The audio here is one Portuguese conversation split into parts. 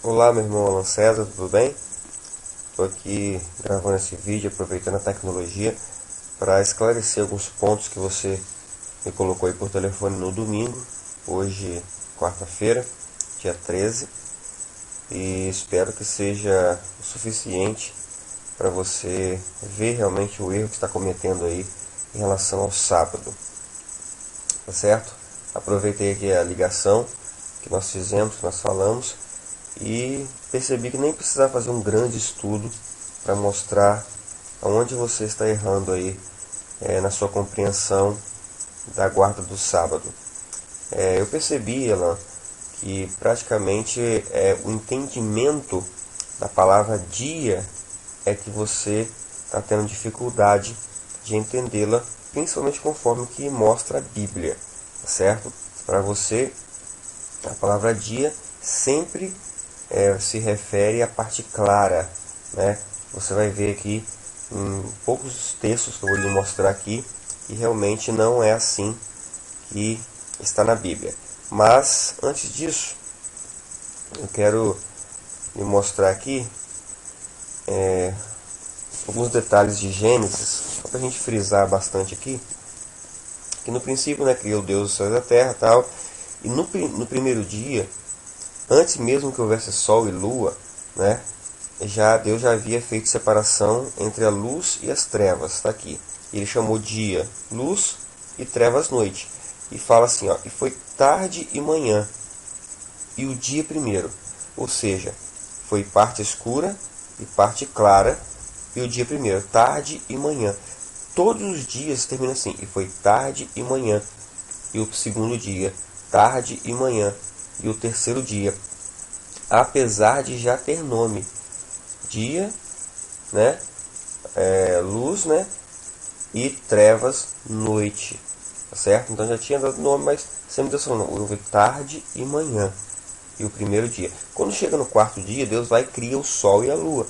Olá, meu irmão Alan César, tudo bem? Estou aqui gravando esse vídeo, aproveitando a tecnologia para esclarecer alguns pontos que você me colocou aí por telefone no domingo, hoje, quarta-feira, dia 13, e espero que seja o suficiente para você ver realmente o erro que está cometendo aí em relação ao sábado, tá certo? Aproveitei aqui a ligação que nós fizemos, que nós falamos, e percebi que nem precisava fazer um grande estudo para mostrar aonde você está errando aí na sua compreensão da guarda do sábado. Eu percebi, Elan, que praticamente o entendimento da palavra dia é que você está tendo dificuldade de entendê-la, principalmente conforme que mostra a Bíblia, tá certo? Para você, a palavra dia sempre se refere à parte clara, né? Você vai ver aqui em poucos textos que eu vou lhe mostrar aqui que realmente não é assim que está na Bíblia. Mas antes disso, eu quero lhe mostrar aqui alguns detalhes de Gênesis, só para a gente frisar bastante aqui, que no princípio, né, criou Deus os céus e a terra, tal, e no primeiro dia, antes mesmo que houvesse sol e lua, né, Deus já havia feito separação entre a luz e as trevas. Está aqui. Ele chamou dia luz e trevas noite. E fala assim, ó, e foi tarde e manhã, e o dia primeiro. Ou seja, foi parte escura e parte clara, e o dia primeiro, tarde e manhã. Todos os dias termina assim, e foi tarde e manhã. E o segundo dia, tarde e manhã. E o terceiro dia, apesar de já ter nome, dia, né, luz, né, e trevas, noite, tá certo? Então já tinha dado nome, mas sempre Deus falando, houve tarde e manhã, e o primeiro dia. Quando chega no quarto dia, Deus vai e cria o sol e a lua.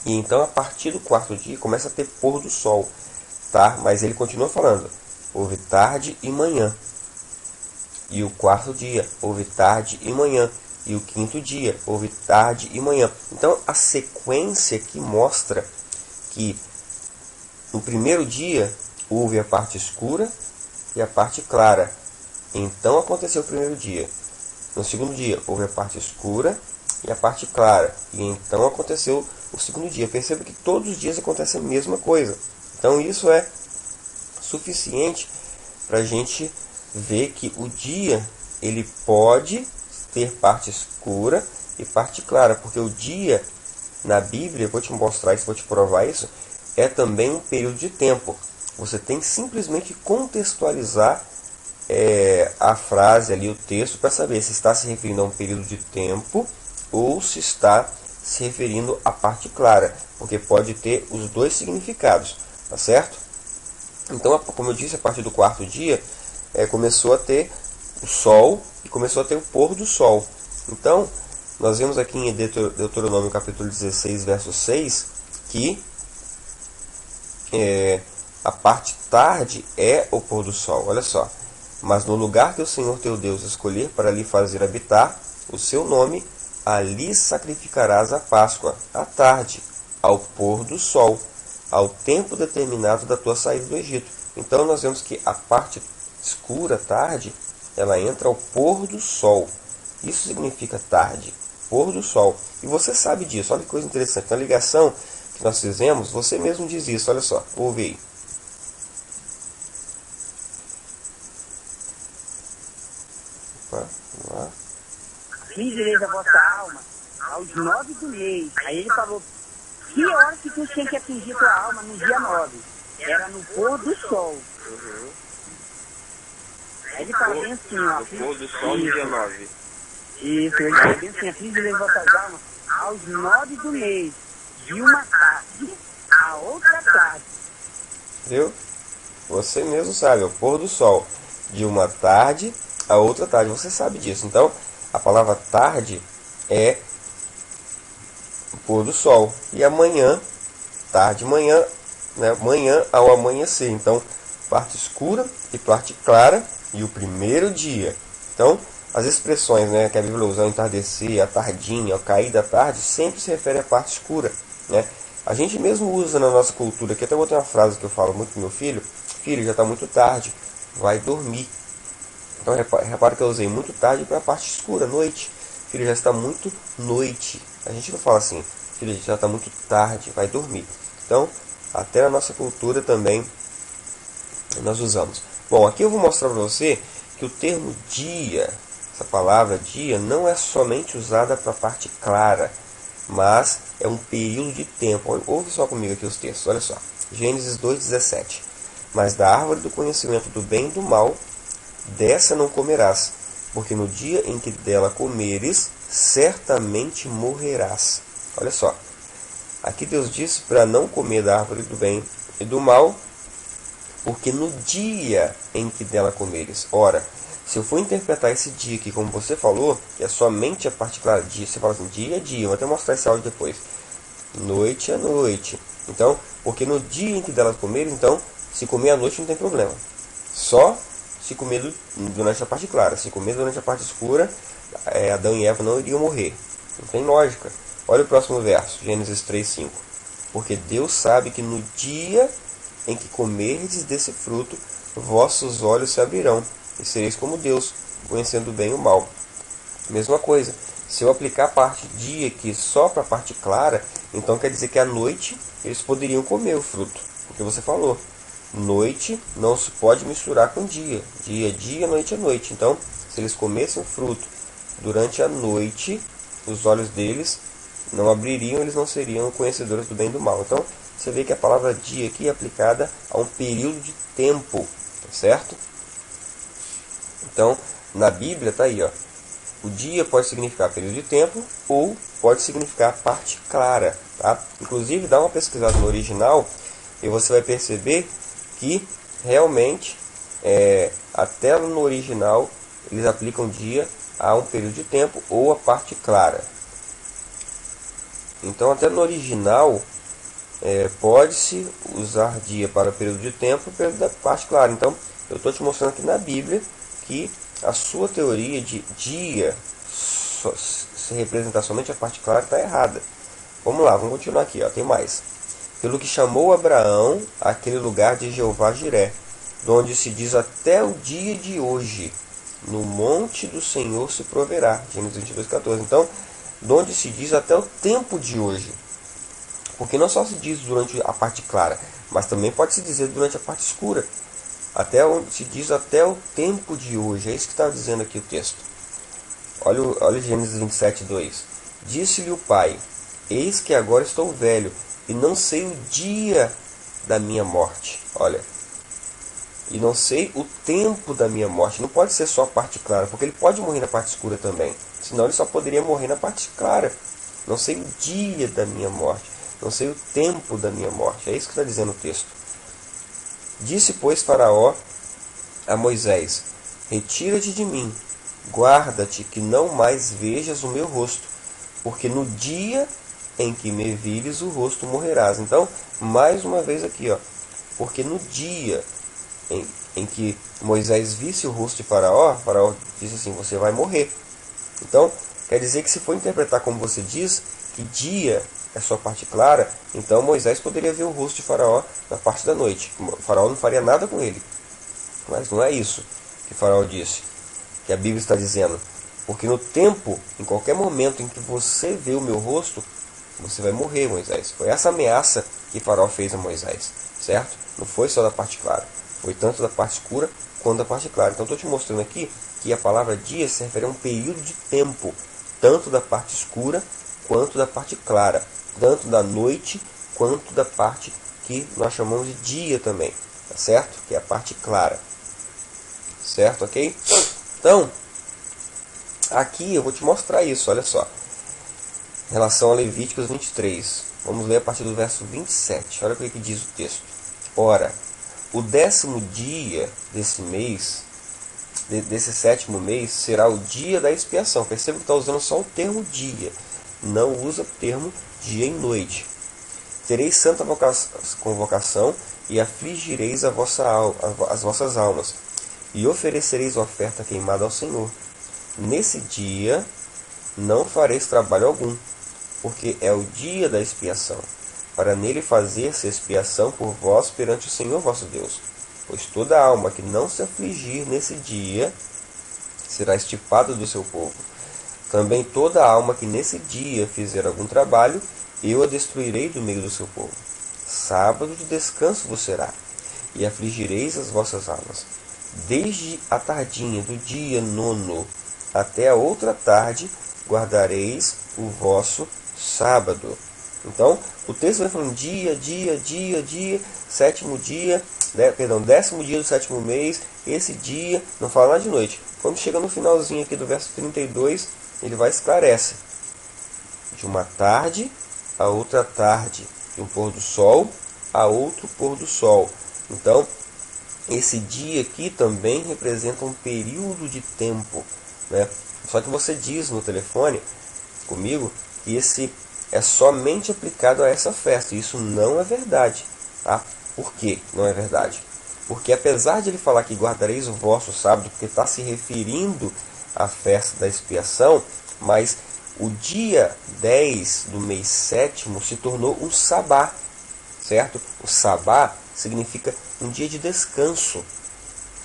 E então a partir do quarto dia começa a ter pôr do sol, tá? Mas ele continua falando, houve tarde e manhã. E o quarto dia, houve tarde e manhã. E o quinto dia, houve tarde e manhã. Então, a sequência que mostra que no primeiro dia houve a parte escura e a parte clara. Então, aconteceu o primeiro dia. No segundo dia, houve a parte escura e a parte clara. E então, aconteceu o segundo dia. Perceba que todos os dias acontece a mesma coisa. Então, isso é suficiente para a gente ver que o dia ele pode ter parte escura e parte clara, porque o dia na Bíblia, eu vou te mostrar isso, vou te provar isso, é também um período de tempo. Você tem simplesmente que contextualizar a frase ali, o texto, para saber se está se referindo a um período de tempo ou se está se referindo à parte clara, porque pode ter os dois significados, tá certo? Então, como eu disse, a partir do quarto dia começou a ter o sol e começou a ter o pôr do sol. Então, nós vemos aqui em Deuteronômio capítulo 16, verso 6, que a parte tarde é o pôr do sol. Olha só. Mas no lugar que o Senhor teu Deus escolher para lhe fazer habitar o seu nome, ali sacrificarás a Páscoa, à tarde, ao pôr do sol, ao tempo determinado da tua saída do Egito. Então nós vemos que a parte escura, tarde, ela entra ao pôr do sol. Isso significa tarde, pôr do sol. E você sabe disso, olha que coisa interessante. Na ligação que nós fizemos, você mesmo diz isso, olha só, ouve aí. Opa, vamos lá. Fingireis a vossa alma aos 9 do mês. Aí ele falou, que hora que tu tinha que atingir tua alma no dia 9? Era no pôr do sol. Uhum. Aí ele fala bem assim, ó. No pôr do sol no dia 9. Isso, ele fala bem assim, fingireis vossas almas aos 9 do mês, de uma tarde a outra tarde. Viu? Você mesmo sabe, é o pôr do sol. De uma tarde a outra tarde. Você sabe disso. Então, a palavra tarde é o pôr do sol. E amanhã, tarde, manhã, né? Manhã ao amanhecer. Então, parte escura e parte clara. E o primeiro dia. Então, as expressões, né, que a Bíblia usa, ao entardecer, a tardinha, ao cair da tarde, sempre se refere à parte escura, né? A gente mesmo usa na nossa cultura, que até eu vou ter uma frase que eu falo muito com meu filho: filho, já está muito tarde, vai dormir. Então repara que eu usei muito tarde para a parte escura, noite. Filho, já está muito noite. A gente não fala assim, filho, já está muito tarde, vai dormir. Então, até na nossa cultura também nós usamos. Bom, aqui eu vou mostrar para você que o termo dia, essa palavra dia, não é somente usada para a parte clara, mas é um período de tempo. Ouve só comigo aqui os textos, olha só. Gênesis 2,17. Mas da árvore do conhecimento do bem e do mal, dessa não comerás, porque no dia em que dela comeres, certamente morrerás. Olha só. Aqui Deus disse para não comer da árvore do bem e do mal, porque no dia em que dela comeres. Ora, se eu for interpretar esse dia aqui, como você falou, que é somente a parte clara, dia, você fala assim, dia é dia, vou até mostrar esse áudio depois. Noite é noite. Então, porque no dia em que dela comeres, então, se comer à noite não tem problema. Só se comer durante a parte clara. Se comer durante a parte escura, Adão e Eva não iriam morrer. Não tem lógica. Olha o próximo verso, Gênesis 3:5. Porque Deus sabe que no dia em que comerdes desse fruto, vossos olhos se abrirão, e sereis como Deus, conhecendo o bem e o mal. Mesma coisa, se eu aplicar a parte dia aqui só para a parte clara, então quer dizer que à noite eles poderiam comer o fruto, porque você falou, noite não se pode misturar com dia, dia é dia, noite é noite. Então, se eles comessem o fruto durante a noite, os olhos deles não abririam, eles não seriam conhecedores do bem e do mal. Então, você vê que a palavra dia aqui é aplicada a um período de tempo, certo? Então, na Bíblia está aí, ó, o dia pode significar período de tempo ou pode significar parte clara, tá? Inclusive, dá uma pesquisada no original e você vai perceber que realmente, até no original, eles aplicam dia a um período de tempo ou a parte clara. Então, até no original, pode-se usar dia para o período de tempo e período da parte clara. Então, eu estou te mostrando aqui na Bíblia que a sua teoria de dia se representar somente a parte clara está errada. Vamos lá, vamos continuar aqui, ó, tem mais. Pelo que chamou Abraão aquele lugar de Jeová Jiré, donde se diz até o dia de hoje, no monte do Senhor se proverá. Gênesis 22:14. Então, donde se diz até o tempo de hoje. Porque não só se diz durante a parte clara, mas também pode se dizer durante a parte escura. Até onde se diz até o tempo de hoje. É isso que está dizendo aqui o texto. Olha Gênesis 27:2. Disse-lhe o pai: eis que agora estou velho, e não sei o dia da minha morte. Olha. E não sei o tempo da minha morte. Não pode ser só a parte clara, porque ele pode morrer na parte escura também. Senão ele só poderia morrer na parte clara. Não sei o dia da minha morte. Não sei o tempo da minha morte. É isso que está dizendo o texto. Disse, pois, Faraó a Moisés: retira-te de mim, guarda-te que não mais vejas o meu rosto, porque no dia em que me vires o rosto morrerás. Então, mais uma vez aqui, ó, porque no dia em que Moisés visse o rosto de Faraó, Faraó disse assim: você vai morrer. Então, quer dizer que se for interpretar como você diz, que dia é só parte clara, então Moisés poderia ver o rosto de Faraó na parte da noite. O Faraó não faria nada com ele. Mas não é isso que Faraó disse, que a Bíblia está dizendo. Porque no tempo, em qualquer momento em que você vê o meu rosto, você vai morrer, Moisés. Foi essa ameaça que Faraó fez a Moisés, certo? Não foi só da parte clara, foi tanto da parte escura quanto da parte clara. Então estou te mostrando aqui que a palavra dia se refere a um período de tempo, tanto da parte escura quanto da parte clara, tanto da noite quanto da parte que nós chamamos de dia também, tá certo? Que é a parte clara, certo? Ok? Então, aqui eu vou te mostrar isso, olha só. Em relação a Levíticos 23, vamos ler a partir do verso 27, olha o que diz o texto. Ora, o 10º dia desse mês, desse 7º mês, será o dia da expiação. Perceba que está usando só o termo dia, não usa o termo dia e noite. Tereis santa convocação e afligireis as vossas almas, e oferecereis oferta queimada ao Senhor. nesse dia não fareis trabalho algum, porque é o dia da expiação, para nele fazer-se expiação por vós perante o Senhor vosso Deus. Pois toda alma que não se afligir nesse dia será extirpada do seu povo. Também toda alma que nesse dia fizer algum trabalho, eu a destruirei do meio do seu povo. Sábado de descanso vos será, e afligireis as vossas almas. Desde a tardinha do dia 9 até a outra tarde, guardareis o vosso sábado. Então, o texto vai falando dia, sétimo dia, décimo dia do sétimo mês, esse dia, não fala nada de noite. Quando chega no finalzinho aqui do verso 32, ele vai esclarecer. De uma tarde a outra tarde, de um pôr do sol a outro pôr do sol. Então, esse dia aqui também representa um período de tempo, né? Só que você diz no telefone comigo que esse é somente aplicado a essa festa. Isso não é verdade, tá? Por que não é verdade? Porque apesar de ele falar que guardareis o vosso sábado, porque está se referindo à festa da expiação, mas o dia 10 do mês sétimo se tornou um sabá, certo? O sabá significa um dia de descanso.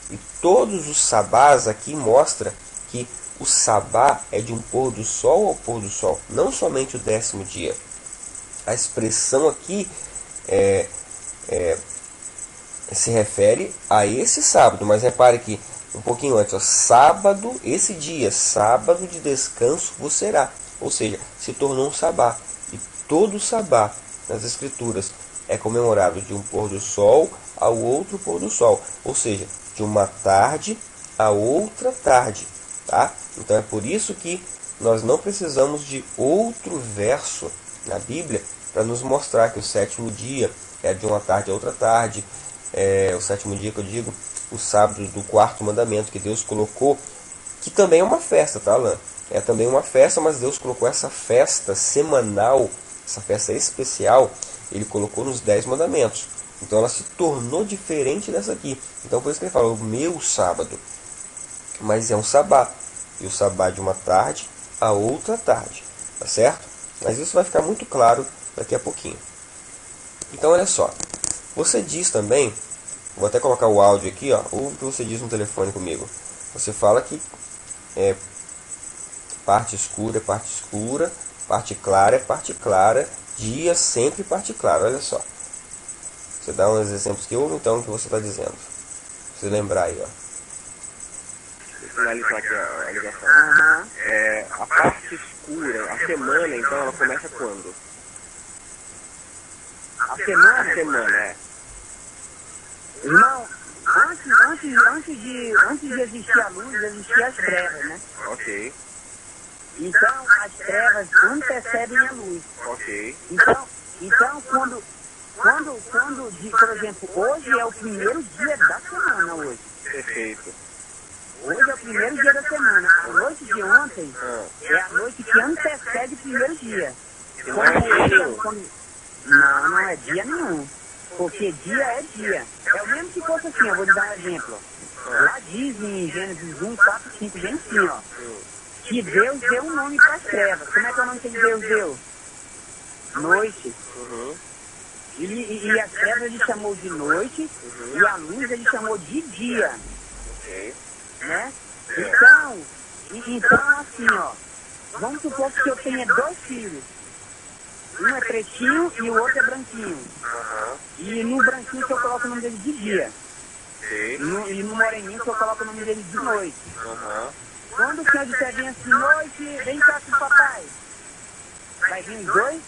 E todos os sabás aqui mostram que o sabá é de um pôr do sol ao pôr do sol, não somente o 10º dia. A expressão aqui se refere a esse sábado, mas repare que um pouquinho antes, ó, sábado, esse dia, sábado de descanso vos será. Ou seja, se tornou um sabá. E todo sabá nas escrituras é comemorado de um pôr do sol ao outro pôr do sol. Ou seja, de uma tarde a outra tarde. Tá? Então é por isso que nós não precisamos de outro verso na Bíblia para nos mostrar que o sétimo dia é de uma tarde a outra tarde. O sétimo dia que eu digo, o sábado do quarto mandamento que Deus colocou, que também é uma festa, tá, Alain? É também uma festa, mas Deus colocou essa festa semanal, essa festa especial, Ele colocou nos 10 mandamentos. Então ela se tornou diferente dessa aqui. Então por isso que ele fala, o meu sábado. Mas é um sabá. E o sabá de uma tarde a outra tarde. Tá certo? Mas isso vai ficar muito claro daqui a pouquinho. Então olha só. Você diz também, vou até colocar o áudio aqui, ó, o que você diz no telefone comigo. Você fala que parte escura é parte escura, parte clara é parte clara, dia sempre parte clara. Olha só. Você dá uns exemplos que houve, então, o que você está dizendo. Pra você lembrar aí, ó. Deixa eu finalizar aqui a ligação. A parte escura, a semana, então, ela começa quando? A semana? A semana, Irmão, antes de existir a luz, existiam as trevas, né? Ok, Então, as trevas antecedem a luz. ok. Então quando por exemplo, hoje é o primeiro dia da semana hoje. Perfeito. Hoje é o primeiro dia da semana. A noite de ontem é a noite que antecede o primeiro dia. Não é dia. Não é dia nenhum. Porque dia é dia. É o mesmo que fosse assim, eu vou lhe dar um exemplo. Lá diz em Gênesis 1, 4, 5, bem assim, ó. Que Deus deu um nome para as trevas. Como é que é o nome que Deus deu? Noite. Uhum. E as trevas ele chamou de noite, e a luz ele chamou de dia. Ok. Né? Então assim, ó. Vamos supor que eu tenha 2 filhos. Um é pretinho e o outro é branquinho. Aham. E no branquinho eu coloco o nome dele de dia. Ok. E no moreninho eu coloco o nome dele de noite. Aham. Quando o senhor disser bem assim, noite, vem cá com o papai. Vai vir os dois?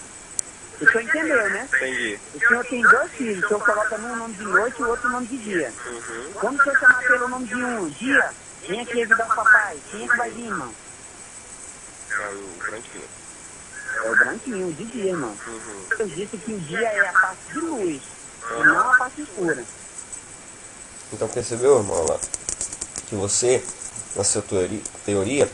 O senhor entendeu, né? Entendi. O senhor tem 2 filhos, o senhor coloca um nome de noite e o outro nome de dia. Uhum. Quando o senhor chamar pelo nome de um, dia, vem aqui ajudar o papai. Quem é que vai vir, irmão? É o branquinho. É o branquinho, de dia, irmão. Uhum. Eu disse que o dia é a parte de luz, e não a parte escura. Então percebeu, irmão, lá, que você, na sua teoria,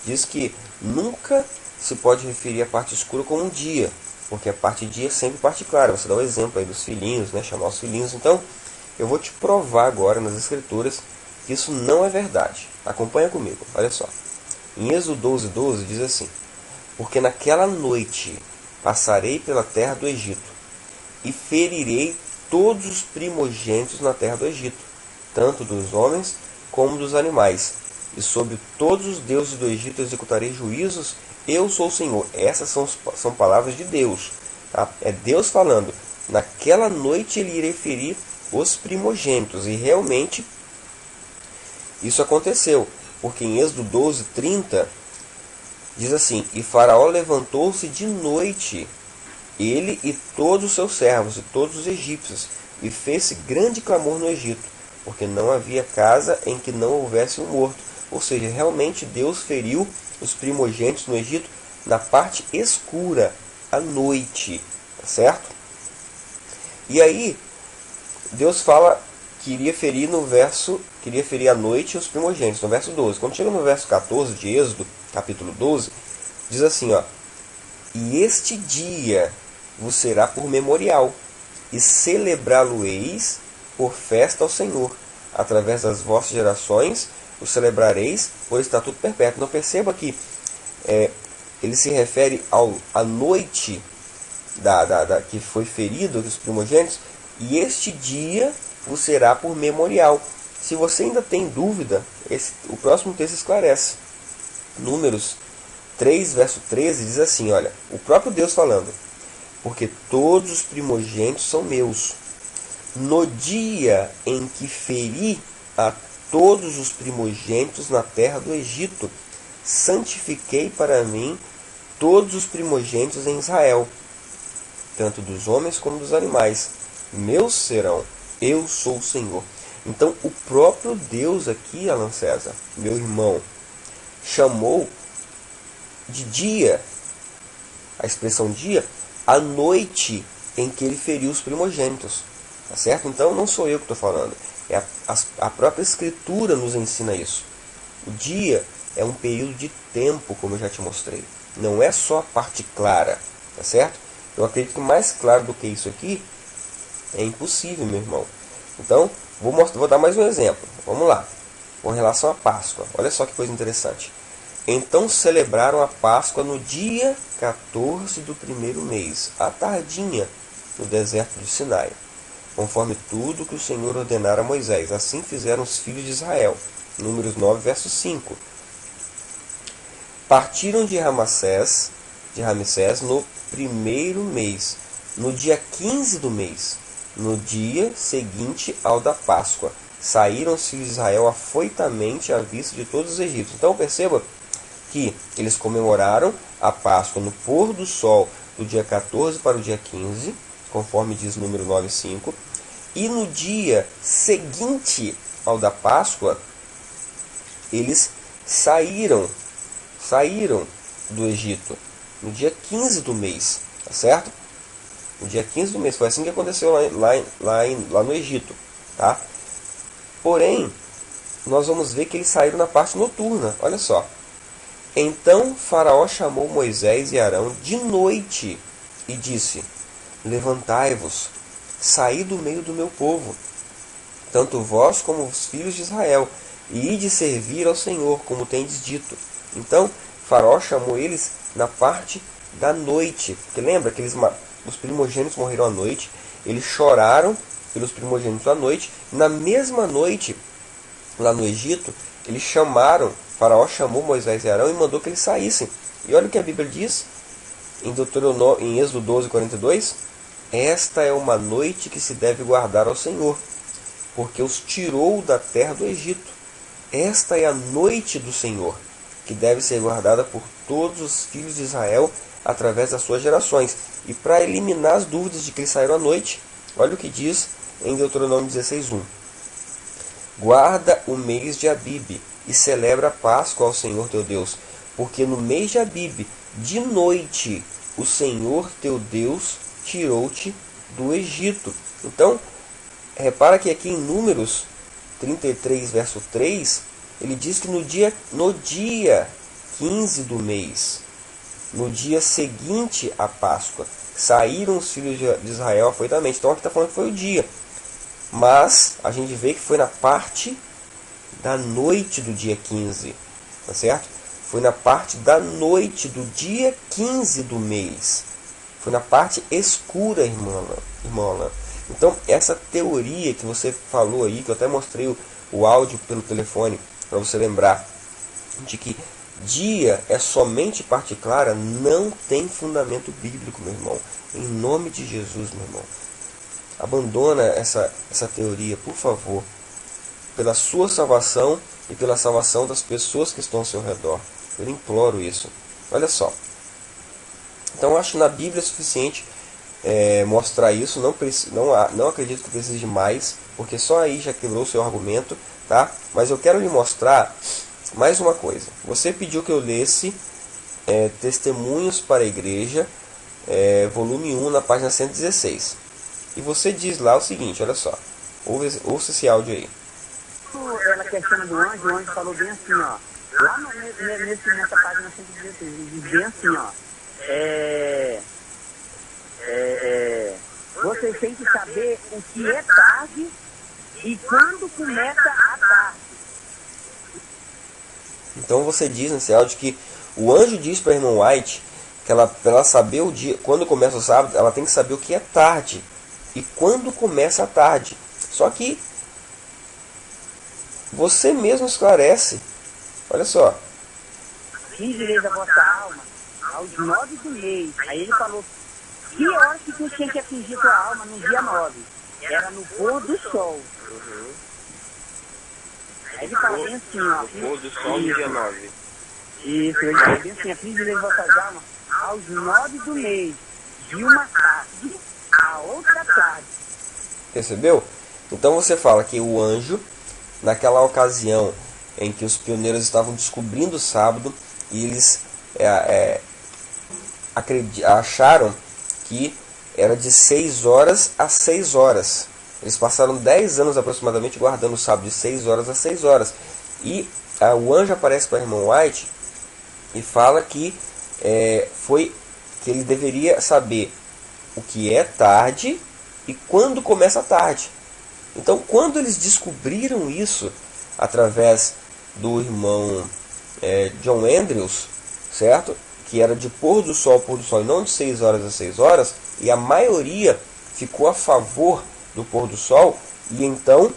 diz que nunca se pode referir a parte escura como um dia, porque a parte dia é sempre parte clara. Você dá o exemplo aí dos filhinhos, né, chamar os filhinhos. Então, eu vou te provar agora nas escrituras que isso não é verdade. Acompanha comigo, olha só. Em Êxodo 12:12 diz assim: porque naquela noite passarei pela terra do Egito, e ferirei todos os primogênitos na terra do Egito, tanto dos homens como dos animais, e sobre todos os deuses do Egito executarei juízos, eu sou o Senhor. Essas são palavras de Deus. Tá? É Deus falando. Naquela noite ele iria ferir os primogênitos, e realmente isso aconteceu, porque em Êxodo 12:30 diz assim: e Faraó levantou-se de noite, ele e todos os seus servos e todos os egípcios, e fez-se grande clamor no Egito, porque não havia casa em que não houvesse um morto. Ou seja, realmente Deus feriu os primogênitos no Egito na parte escura, à noite, tá certo? E aí Deus fala que queria ferir à noite os primogênitos, no verso 12. Quando chega no verso 14 de Êxodo, capítulo 12, diz assim, ó: e este dia vos será por memorial, e celebrá-lo-eis por festa ao Senhor. Através das vossas gerações o celebrareis por estatuto perpétuo. Então perceba que ele se refere à noite que foi ferido os primogênitos, e este dia vos será por memorial. Se você ainda tem dúvida, o próximo texto esclarece. Números 3, verso 13 diz assim, olha, o próprio Deus falando: porque todos os primogênitos são meus. No dia em que feri a todos os primogênitos na terra do Egito, santifiquei para mim todos os primogênitos em Israel, tanto dos homens como dos animais. Meus serão, eu sou o Senhor. Então o próprio Deus aqui, Alan César, meu irmão, chamou de dia, a expressão dia, a noite em que ele feriu os primogênitos. Tá certo? Então não sou eu que estou falando. A própria Escritura nos ensina isso. O dia é um período de tempo, como eu já te mostrei. Não é só a parte clara. Tá certo? Eu acredito que mais claro do que isso aqui é impossível, meu irmão. Então, vou dar mais um exemplo. Vamos lá. Com relação à Páscoa. Olha só que coisa interessante. Então celebraram a Páscoa no dia 14 do primeiro mês, à tardinha, no deserto de Sinai, conforme tudo que o Senhor ordenara a Moisés. Assim fizeram os filhos de Israel. Números 9, verso 5. Partiram de Ramsés no primeiro mês, no dia 15 do mês, no dia seguinte ao da Páscoa. Saíram os filhos de Israel afoitamente à vista de todos os egípcios. Então perceba que eles comemoraram a Páscoa no pôr do sol do dia 14 para o dia 15, conforme diz número 9:5, e no dia seguinte ao da Páscoa, eles saíram do Egito, no dia 15 do mês, tá certo? No dia 15 do mês, foi assim que aconteceu lá no Egito, tá? Porém, nós vamos ver que eles saíram na parte noturna, olha só. Então Faraó chamou Moisés e Arão de noite e disse: levantai-vos, saí do meio do meu povo, tanto vós como os filhos de Israel, e ide servir ao Senhor, como tendes dito. Então Faraó chamou eles na parte da noite, porque lembra que os primogênitos morreram à noite, eles choraram pelos primogênitos à noite, na mesma noite, lá no Egito, Faraó chamou Moisés e Arão e mandou que eles saíssem. E olha o que a Bíblia diz em Êxodo 12:42: esta é uma noite que se deve guardar ao Senhor, porque os tirou da terra do Egito. Esta é a noite do Senhor, que deve ser guardada por todos os filhos de Israel através das suas gerações. E para eliminar as dúvidas de que eles saíram à noite, olha o que diz em Deuteronômio 16:1: guarda o mês de Abibe e celebra a Páscoa ao Senhor teu Deus, porque no mês de Abibe, de noite, o Senhor teu Deus tirou-te do Egito. Então, repara que aqui em Números 33, verso 3, ele diz que no dia 15 do mês, no dia seguinte à Páscoa, saíram os filhos de Israel afoitamente. Então aqui está falando que foi o dia. Mas a gente vê que foi na parte da noite do dia 15. Tá certo? foi na parte da noite do dia 15 do mês. Foi na parte escura, irmã Alain. Então, essa teoria que você falou aí, que eu até mostrei o áudio pelo telefone, para você lembrar, de que dia é somente parte clara, não tem fundamento bíblico, meu irmão. Em nome de Jesus, meu irmão. Abandona essa teoria, por favor. Pela sua salvação e pela salvação das pessoas que estão ao seu redor. Eu imploro isso. Olha só. Então, acho que na Bíblia é suficiente mostrar isso. Não acredito que precise de mais, porque só aí já quebrou o seu argumento, tá? Mas eu quero lhe mostrar mais uma coisa. Você pediu que eu lesse Testemunhos para a Igreja, volume 1, na página 116. E você diz lá o seguinte, olha só. Ouça esse áudio aí. Ela questiona do anjo, o anjo falou bem assim, ó. Lá nessa página 116, ele diz bem assim, ó. Vocês têm que saber o que é tarde e quando começa a tarde. Então você diz nesse áudio que o anjo diz para a irmã White que para ela saber o dia, quando começa o sábado, ela tem que saber o que é tarde e quando começa a tarde. Só que você mesmo esclarece. Olha só. Fingireis a vossa alma aos 9 do mês. Aí ele falou, que hora que tu tinha que atingir tua alma no dia 9? Era no pôr do sol. Aí ele fala bem assim, ó. No pôr do sol no dia 9. Isso, ele fala bem assim, fingireis vossas almas aos 9 do mês, de uma tarde a outra tarde. Percebeu? Então você fala que o anjo, naquela ocasião em que os pioneiros estavam descobrindo o sábado, e eles acharam que era de 6 horas a 6 horas. Eles passaram 10 anos aproximadamente guardando o sábado de 6 horas a 6 horas. E o anjo aparece para a irmã White e fala que que ele deveria saber o que é tarde e quando começa a tarde. Então, quando eles descobriram isso através do irmão John Andrews, certo? Que era de pôr do sol a pôr do sol e não de 6 horas a 6 horas, e a maioria ficou a favor do pôr do sol, e então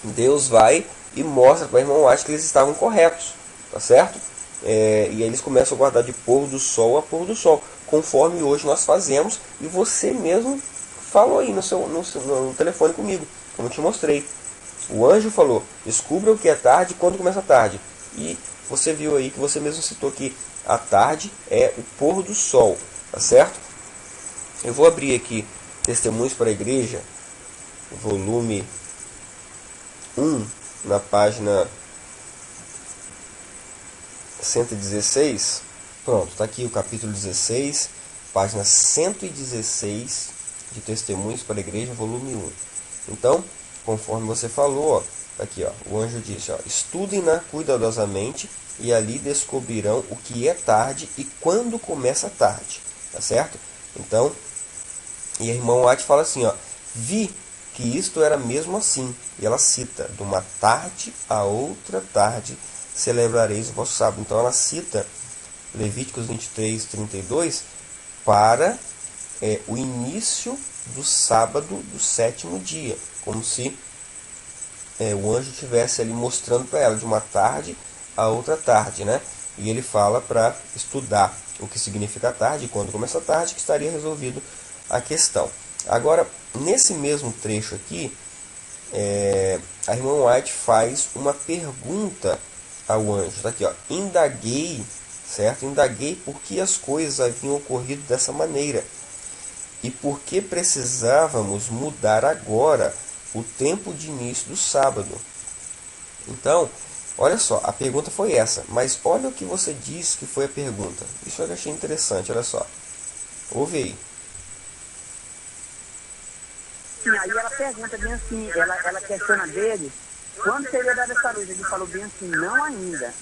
Deus vai e mostra para o irmão White que eles estavam corretos, tá certo? E aí eles começam a guardar de pôr do sol a pôr do sol, conforme hoje nós fazemos, e você mesmo falou aí no telefone comigo, como eu te mostrei. O anjo falou, descubra o que é tarde e quando começa a tarde. E você viu aí que você mesmo citou que a tarde é o pôr do sol, tá certo? Eu vou abrir aqui Testemunhos para a Igreja, volume 1, na página 116. Pronto, está aqui o capítulo 16, página 116 de Testemunhos para a Igreja, volume 1. Então, conforme você falou, ó, aqui ó, o anjo disse, ó, estudem-na cuidadosamente e ali descobrirão o que é tarde e quando começa a tarde, tá certo? Então, e a irmã White fala assim, ó, vi que isto era mesmo assim, e ela cita, de uma tarde a outra tarde celebrareis o vosso sábado. Então ela cita Levíticos 23, 32 para o início do sábado do 7º dia, como se o anjo estivesse ali mostrando para ela de uma tarde a outra tarde, né? E ele fala para estudar o que significa tarde e quando começa a tarde, que estaria resolvido a questão. Agora, nesse mesmo trecho aqui, a irmã White faz uma pergunta ao anjo. Tá aqui, ó, indaguei, certo? Indaguei por que as coisas haviam ocorrido dessa maneira e por que precisávamos mudar agora o tempo de início do sábado. Então, olha só, a pergunta foi essa, mas olha o que você disse que foi a pergunta. Isso eu achei interessante, olha só. Ouve aí. Aí ela pergunta bem assim, ela questiona dele, quando seria dada essa luz? Ele falou bem assim, não ainda,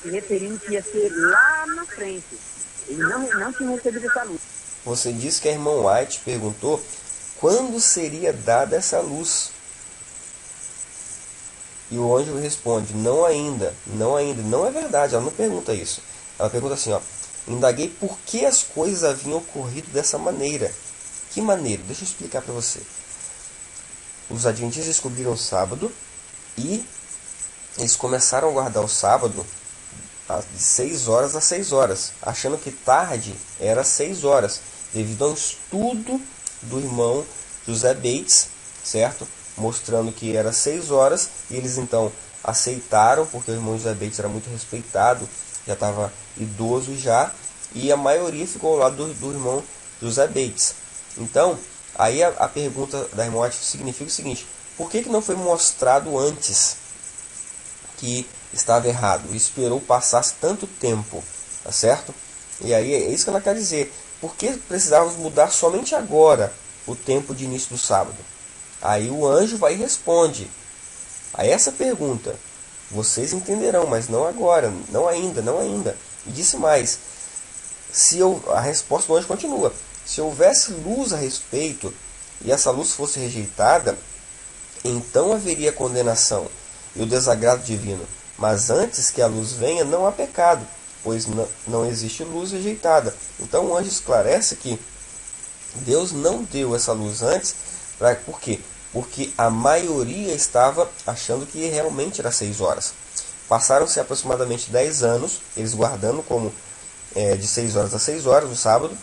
se referindo que ia ser lá na frente. Ele não tinha recebido essa luz. Você disse que a irmã White perguntou quando seria dada essa luz. E o anjo responde: não ainda, não ainda. Não é verdade, ela não pergunta isso. Ela pergunta assim, ó: indaguei por que as coisas haviam ocorrido dessa maneira. Que maneira? Deixa eu explicar para você. Os adventistas descobriram o sábado e eles começaram a guardar o sábado de 6 horas a 6 horas, achando que tarde era 6 horas, devido a um estudo do irmão José Bates, certo? Mostrando que era 6 horas, e eles então aceitaram, porque o irmão José Bates era muito respeitado, já estava idoso já, e a maioria ficou ao lado do irmão José Bates. Então, aí a pergunta da irmã White significa o seguinte: por que não foi mostrado antes que estava errado? E esperou passasse tanto tempo, tá certo? E aí é isso que ela quer dizer. Por que precisávamos mudar somente agora o tempo de início do sábado? Aí o anjo vai e responde a essa pergunta: vocês entenderão, mas não agora, não ainda, não ainda. E disse mais: a resposta do anjo continua: se houvesse luz a respeito e essa luz fosse rejeitada, então haveria condenação e o desagrado divino. Mas antes que a luz venha, não há pecado, pois não existe luz rejeitada. Então o anjo esclarece que Deus não deu essa luz antes. Por quê? Porque a maioria estava achando que realmente era 6 horas. Passaram-se aproximadamente 10 anos, eles guardando como de 6 horas a 6 horas no sábado.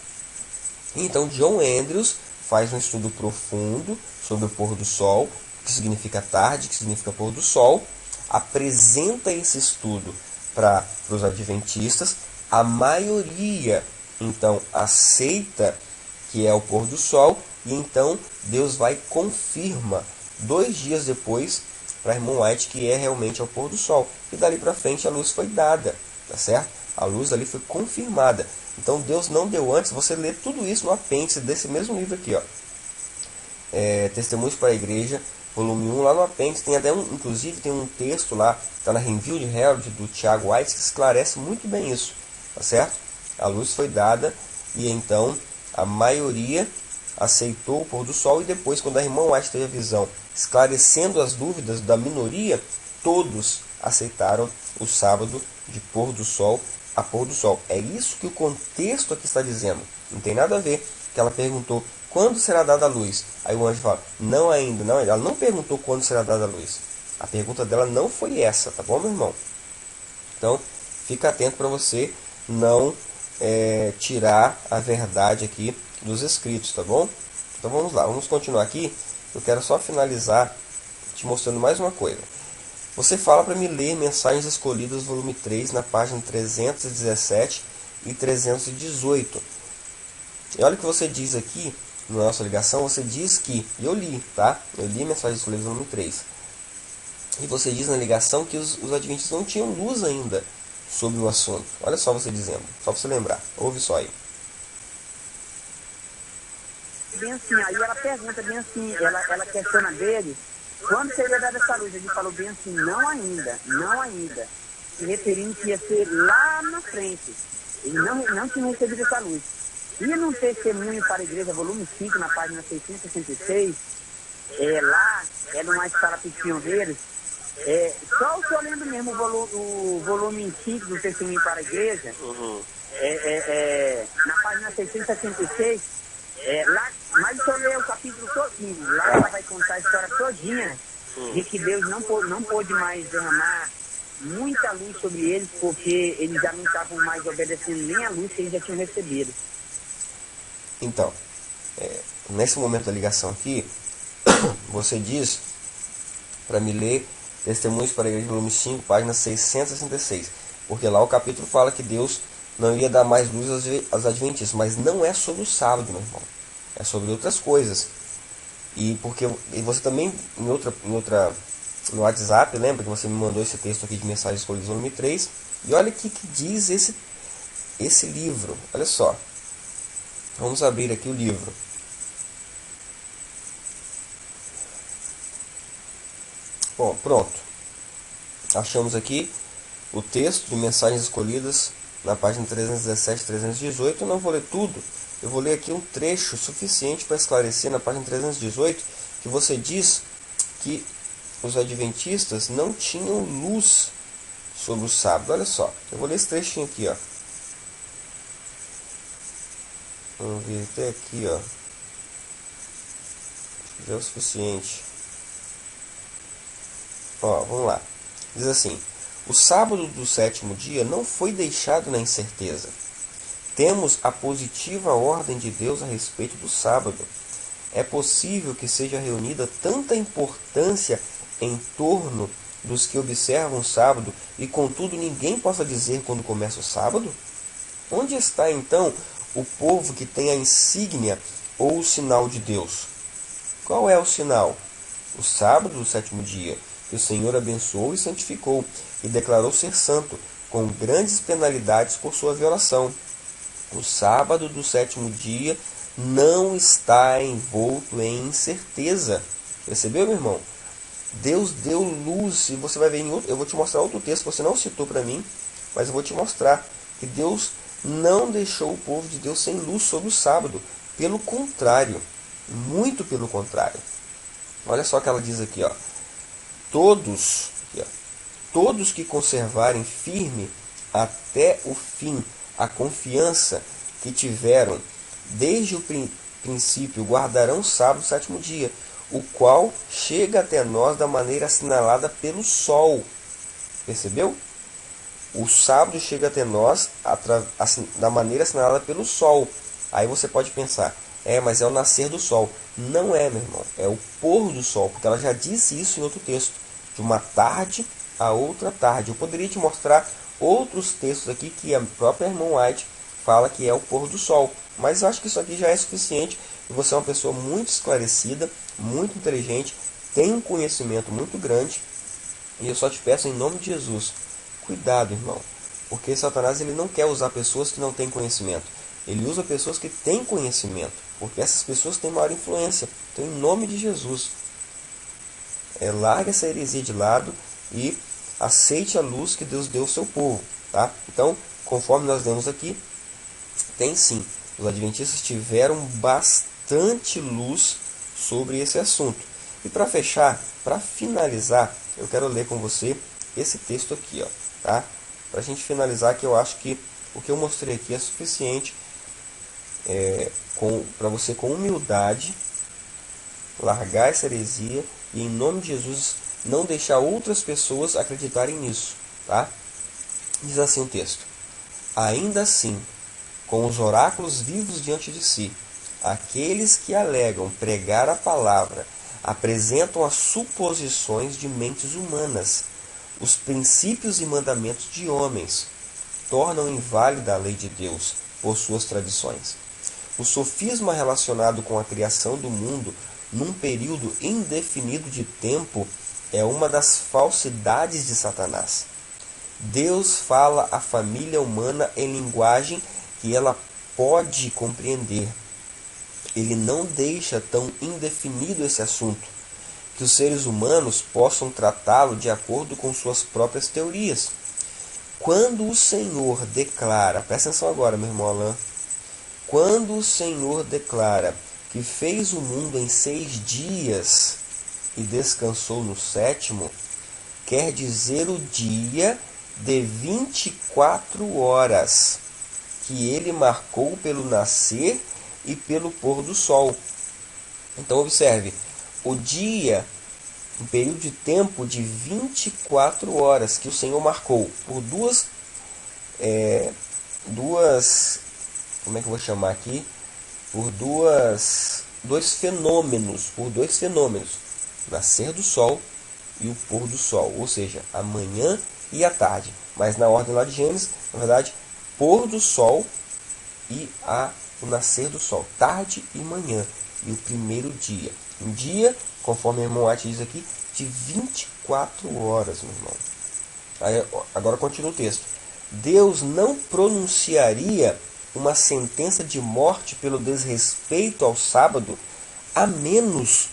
E então John Andrews faz um estudo profundo sobre o pôr do sol, que significa tarde, que significa pôr do sol, apresenta esse estudo para os adventistas. A maioria então aceita que é o pôr do sol, e então Deus vai e confirma 2 dias depois para a irmã White que realmente o pôr do sol, e dali para frente a luz foi dada, tá certo? A luz ali foi confirmada. Então Deus não deu antes. Você lê tudo isso no apêndice desse mesmo livro aqui, ó. Testemunhos para a Igreja, volume 1, lá no apêndice tem até inclusive tem um texto lá, está na Review de Herald do Tiago White, que esclarece muito bem isso, tá certo? A luz foi dada e então a maioria aceitou o pôr do sol, e depois, quando a irmã White teve a visão esclarecendo as dúvidas da minoria, todos aceitaram o sábado de pôr do sol a pôr do sol. É isso que o contexto aqui está dizendo. Não tem nada a ver que ela perguntou quando será dada a luz. Aí o anjo fala: não ainda, não ainda. Ela não perguntou quando será dada a luz. A pergunta dela não foi essa, tá bom, meu irmão? Então, fica atento para você não tirar a verdade aqui dos escritos, tá bom? Então vamos lá, vamos continuar aqui. Eu quero só finalizar te mostrando mais uma coisa. Você fala para me ler Mensagens Escolhidas, volume 3, na página 317 e 318. E olha o que você diz aqui na nossa ligação. Você diz que, e eu li, tá? Eu li Mensagens Escolhidas, volume 3. E você diz na ligação que os adventistas não tinham luz ainda sobre o assunto. Olha só você dizendo, só para você lembrar. Ouve só aí. Bem assim, aí ela pergunta bem assim, ela questiona dele, quando seria dada essa luz? Ele falou bem assim: não ainda, não ainda. Se referindo que ia ser lá na frente. Ele não tinha recebido essa luz. E no Testemunho para a Igreja, volume 5, na página 666, lá, no mais para pequeno deles, só o senhor lendo mesmo o volume 5 do Testemunho para a Igreja, na página 666, lá, mas se eu ler o capítulo todinho, lá ela vai contar a história todinha de que Deus não pôde mais derramar muita luz sobre eles, porque eles já não estavam mais obedecendo nem a luz que eles já tinham recebido. Então, nesse momento da ligação aqui, você diz para me ler Testemunhos para a Igreja, volume 5, página 666, porque lá o capítulo fala que Deus não ia dar mais luz aos adventistas, mas não é sobre o sábado, meu irmão, é sobre outras coisas. E você também, no WhatsApp, lembra que você me mandou esse texto aqui de Mensagens Escolhidas, volume 3, e olha o que diz esse livro. Olha só, vamos abrir aqui o livro. Bom, pronto, achamos aqui o texto de Mensagens Escolhidas na página 317 e 318. Eu não vou ler tudo, eu vou ler aqui um trecho suficiente para esclarecer na página 318, que você diz que os adventistas não tinham luz sobre o sábado. Olha só, eu vou ler esse trechinho aqui, ó. Vamos ver até aqui, ó. Já é o suficiente. Ó, vamos lá. Diz assim: o sábado do sétimo dia não foi deixado na incerteza. Temos a positiva ordem de Deus a respeito do sábado. É possível que seja reunida tanta importância em torno dos que observam o sábado e, contudo, ninguém possa dizer quando começa o sábado? Onde está, então, o povo que tem a insígnia ou o sinal de Deus? Qual é o sinal? O sábado do sétimo dia, que o Senhor abençoou e santificou, e declarou ser santo, com grandes penalidades por sua violação. O sábado do sétimo dia não está envolto em incerteza. Percebeu, meu irmão? Deus deu luz, e você vai ver em outro, eu vou te mostrar outro texto que você não citou para mim, mas eu vou te mostrar que Deus não deixou o povo de Deus sem luz sobre o sábado. Pelo contrário, muito pelo contrário. Olha só o que ela diz aqui, ó. Todos que conservarem firme até o fim a confiança que tiveram desde o princípio guardarão o sábado, sétimo dia, o qual chega até nós da maneira assinalada pelo sol. Percebeu? O sábado chega até nós da maneira assinalada pelo sol. Aí você pode pensar, mas é o nascer do sol. Não é, meu irmão, é o pôr do sol, porque ela já disse isso em outro texto, de uma tarde a outra tarde. Eu poderia te mostrar outros textos aqui que a própria irmã White fala que é o pôr do sol, mas eu acho que isso aqui já é suficiente, e você é uma pessoa muito esclarecida, muito inteligente, tem um conhecimento muito grande, e eu só te peço em nome de Jesus, cuidado, irmão, porque Satanás ele não quer usar pessoas que não têm conhecimento, ele usa pessoas que têm conhecimento, porque essas pessoas têm maior influência. Então, em nome de Jesus, largue essa heresia de lado e aceite a luz que Deus deu ao seu povo, tá? Então, conforme nós lemos aqui, tem sim, os adventistas tiveram bastante luz sobre esse assunto. E para fechar, para finalizar, eu quero ler com você esse texto aqui, ó, tá? Para a gente finalizar, que eu acho que o que eu mostrei aqui é suficiente para você, com humildade, largar essa heresia e, em nome de Jesus, não deixar outras pessoas acreditarem nisso, tá? Diz assim o texto: ainda assim, com os oráculos vivos diante de si, aqueles que alegam pregar a palavra apresentam as suposições de mentes humanas, os princípios e mandamentos de homens, tornam inválida a lei de Deus por suas tradições. O sofisma relacionado com a criação do mundo num período indefinido de tempo é uma das falsidades de Satanás. Deus fala à família humana em linguagem que ela pode compreender. Ele não deixa tão indefinido esse assunto, que os seres humanos possam tratá-lo de acordo com suas próprias teorias. Quando o Senhor declara, presta atenção agora, meu irmão Alain, quando o Senhor declara que fez o mundo em 6 dias e descansou no sétimo, quer dizer o dia de 24 horas, que ele marcou pelo nascer e pelo pôr do sol. Então observe, o dia, um período de tempo de 24 horas que o Senhor marcou por duas, como é que eu vou chamar aqui? Por dois fenômenos, nascer do sol e o pôr do sol, ou seja, a manhã e a tarde. Mas na ordem lá de Gênesis, na verdade, pôr do sol e o nascer do sol, tarde e manhã, e o primeiro dia. Um dia, conforme o irmão White diz aqui, de 24 horas, meu irmão. Aí, agora continua o texto. Deus não pronunciaria uma sentença de morte pelo desrespeito ao sábado, a menos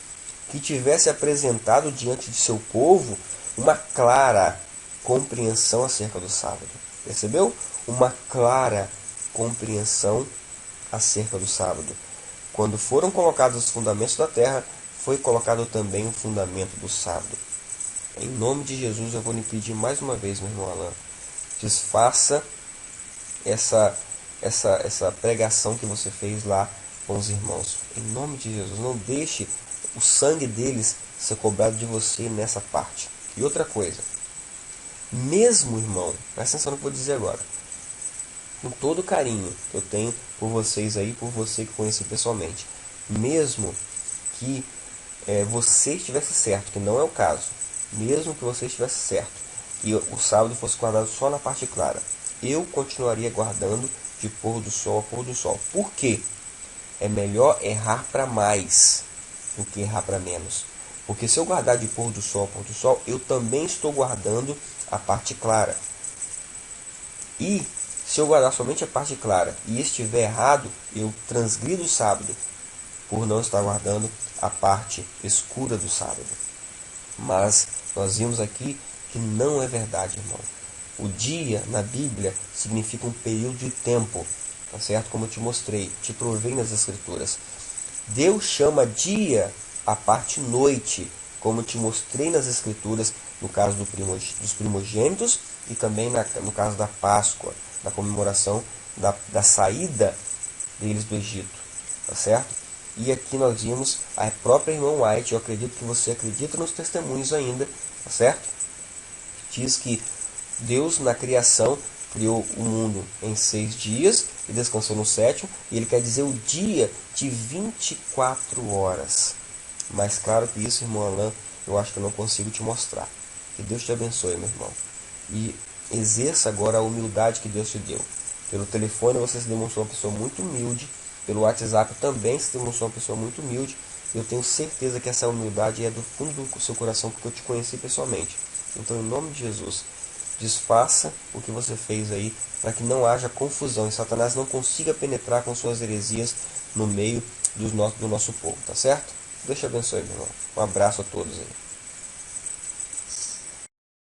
que tivesse apresentado diante de seu povo uma clara compreensão acerca do sábado. Percebeu? Uma clara compreensão acerca do sábado. Quando foram colocados os fundamentos da terra, foi colocado também o fundamento do sábado. Em nome de Jesus, eu vou lhe pedir mais uma vez, meu irmão Alan, desfaça essa pregação que você fez lá com os irmãos. Em nome de Jesus, não deixe o sangue deles ser cobrado de você nessa parte. E outra coisa, mesmo irmão, presta atenção no que eu vou dizer agora, com todo o carinho que eu tenho por vocês aí, por você que conheci pessoalmente, mesmo que você estivesse certo, que não é o caso, mesmo que você estivesse certo, que o sábado fosse guardado só na parte clara, eu continuaria guardando de pôr do sol a pôr do sol. Por quê? É melhor errar para mais do que errar para menos. Porque se eu guardar de pôr do sol a pôr do sol, eu também estou guardando a parte clara. E se eu guardar somente a parte clara e estiver errado, eu transgrido o sábado por não estar guardando a parte escura do sábado. Mas nós vimos aqui que não é verdade, irmão. O dia na Bíblia significa um período de tempo, tá certo? Como eu te mostrei, te provei nas Escrituras. Deus chama dia a parte noite, como eu te mostrei nas Escrituras, no caso dos primogênitos e também no caso da Páscoa, da comemoração da saída deles do Egito, tá certo? E aqui nós vimos a própria irmã White, eu acredito que você acredita nos testemunhos ainda, tá certo? Diz que Deus na criação criou o mundo em 6 dias e descansou no 7º, e ele quer dizer o dia de 24 horas. Mas claro que isso, irmão Alan, eu acho que eu não consigo te mostrar. Que Deus te abençoe, meu irmão. E exerça agora a humildade que Deus te deu. Pelo telefone você se demonstrou uma pessoa muito humilde, pelo WhatsApp também se demonstrou uma pessoa muito humilde. Eu tenho certeza que essa humildade é do fundo do seu coração, porque eu te conheci pessoalmente. Então, em nome de Jesus, desfaça o que você fez aí, para que não haja confusão e Satanás não consiga penetrar com suas heresias no meio do nosso povo, tá certo? Deus te abençoe, meu irmão. Um abraço a todos aí.